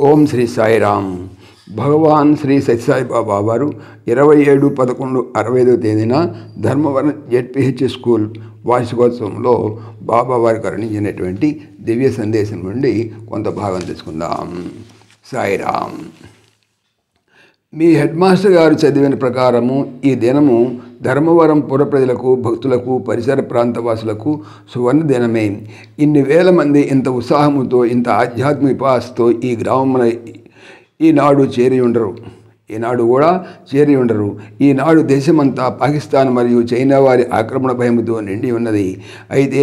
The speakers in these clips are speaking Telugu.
ఓం శ్రీ సాయిరామ్. భగవాన్ శ్రీ సత్యసాయి బాబా వారు 27/11/65 తేదీన ధర్మవరం జెడ్పీహెచ్ స్కూల్ వార్షికోత్సవంలో బాబా వారు కరుణించినటువంటి దివ్య సందేశం నుండి కొంత భాగం తీసుకుందాం. సాయిరామ్. మీ హెడ్ మాస్టర్ గారు చదివిన ప్రకారము ఈ దినము ధర్మవరం పుర ప్రజలకు, భక్తులకు, పరిసర ప్రాంతవాసులకు సువర్ణ దినమే. ఇన్ని వేల మంది ఇంత ఉత్సాహముతో, ఇంత ఆధ్యాత్మిక విపాసతో ఈ గ్రామమున ఈనాడు చేరి ఉండరు. ఈనాడు దేశమంతా పాకిస్తాన్ మరియు చైనా వారి ఆక్రమణ భయముతో నిండి ఉన్నది. అయితే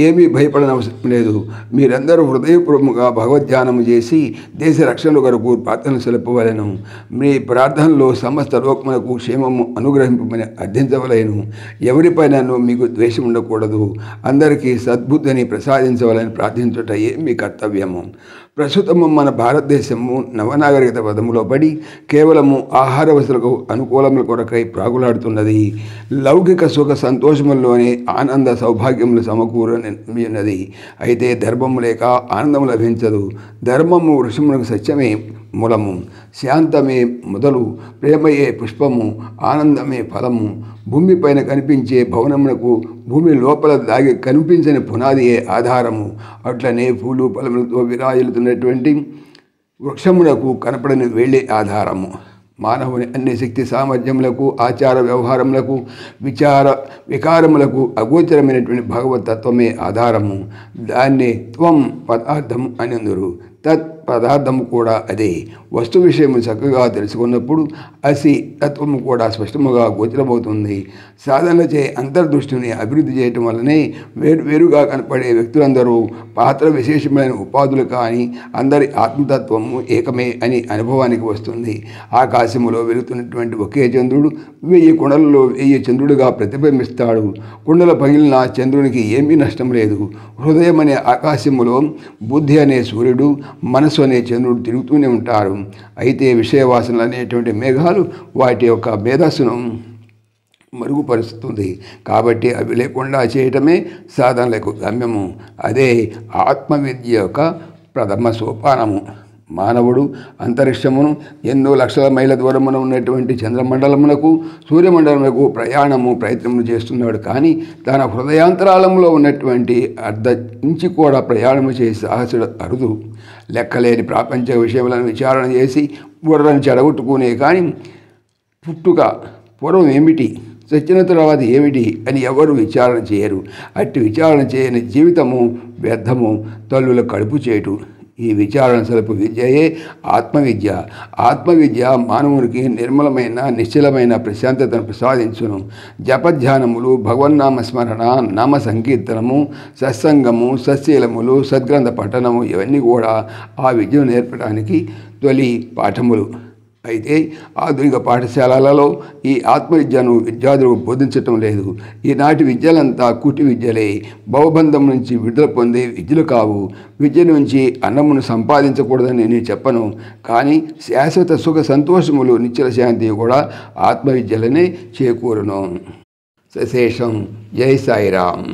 ఏమీ భయపడనవసరం లేదు. మీరందరూ హృదయపూర్వకంగా భగవద్ధ్యానము చేసి దేశ రక్షణ కొరకు ప్రార్థన సెలపవలను. మీ ప్రార్థనలో సమస్త లోకములకు క్షేమము అనుగ్రహింపమని అర్థించవలేను. ఎవరిపైనను మీకు ద్వేషం ఉండకూడదు. అందరికీ సద్బుద్ధిని ప్రసాదించవలని ప్రార్థించుటయే మీ కర్తవ్యము. ప్రస్తుతము మన భారతదేశము నవనాగరికత పదములో పడి కేవలము ఆహార వసతులకు అనుకూలముల కొరకై ప్రాగులాడుతున్నది. లౌకిక సుఖ సంతోషముల్లోనే ఆనంద సౌభాగ్యములు సమకూరనున్నది. అయితే ధర్మము లేక ఆనందము లభించదు. ధర్మము వృషమునకు సత్యమే మూలము, శాంతమే మొదలు, ప్రేమయే పుష్పము, ఆనందమే ఫలము. భూమిపైన కనిపించే భవనమునకు భూమి లోపల దాగి కనిపించని పునాదియే ఆధారము. అట్లనే పూలు ఫలములతో విరాజిల్లుతున్నటువంటి వృక్షమునకు కనపడని వేళ్ళే ఆధారము. మానవుని అన్ని శక్తి సామర్థ్యములకు, ఆచార వ్యవహారములకు, వికారములకు అగోచరమైనటువంటి భగవతత్వమే ఆధారము. దాన్ని త్వం పదార్థము అని అందురు. తత్ పదార్థము కూడా అదే. వస్తు విషయము చక్కగా తెలుసుకున్నప్పుడు అసి తత్వము కూడా స్పష్టముగా గోచరమవుతుంది. సాధనచే అంతర్దృష్టిని అభివృద్ధి చేయటం వల్లనే వేరువేరుగా కనపడే వ్యక్తులందరూ పాత్ర విశేషమైన ఉపాధులు కానీ అందరి ఆత్మతత్వము ఏకమే అని అనుభవానికి వస్తుంది. ఆకాశములో వెలుగుతున్నటువంటి ఒకే చంద్రుడు 1000 కుండలలో 1000 చంద్రుడిగా ప్రతిబింబిస్తాడు. కుండల పగిలిన చంద్రునికి ఏమీ నష్టం లేదు. హృదయం అనే ఆకాశములో బుద్ధి అనే సూర్యుడు, మనసు అనే చంద్రుడు తిరుగుతూనే ఉంటారు. అయితే విషయవాసనలు అనేటువంటి మేఘాలు వాటి యొక్క మేధస్సును మరుగుపరుస్తుంది. కాబట్టి అవి లేకుండా చేయటమే సాధనలకు గమ్యము. అదే ఆత్మవిద్య యొక్క ప్రథమ సోపానము. మానవుడు అంతరిక్షమును, ఎన్నో లక్షల మైళ్ళ దూరమున ఉన్నటువంటి చంద్రమండలమునకు, సూర్యమండలమునకు ప్రయత్నము చేస్తున్నాడు. కానీ తన హృదయాంతరాళంలో ఉన్నటువంటి ఇంచి కూడా ప్రయాణము చేసి సాహసుడు అరుదు. లెక్కలేని ప్రాపంచిక విషయములను విచారణ చేసి బుర్రను చెడగొట్టుకునే కానీ పుట్టుక పూర్వం ఏమిటి, చచ్చిన తర్వాత ఏమిటి అని ఎవరు విచారణ చేయరు. అట్టి విచారణ చేయని జీవితము వ్యర్థము, తల్లుల కడుపు చేటు. ఈ విచారణ సలుపు విద్యయే ఆత్మవిద్య. ఆత్మవిద్య మానవునికి నిర్మలమైన, నిశ్చలమైన ప్రశాంతతను ప్రసాదించును. జపధ్యానములు, భగవన్నామస్మరణ, నామ సంకీర్తనము, సత్సంగము, సత్శీలములు, సద్గ్రంథ పఠనము ఇవన్నీ కూడా ఆ విద్యను నేర్పడానికి తొలి పాఠములు. అయితే ఆధునిక పాఠశాలలలో ఈ ఆత్మవిద్యను విద్యార్థులకు బోధించటం లేదు. ఈనాటి విద్యలంతా కుటి విద్యలే. భవబంధం నుంచి విడుదల పొందే విద్యలు కావు. విద్య నుంచి అన్నమును సంపాదించకూడదని నేను చెప్పను. కానీ శాశ్వత సుఖ సంతోషములు, నిశ్చల శాంతి కూడా ఆత్మవిద్యలనే చేకూరును. సశేషం. జై సాయిరామ్.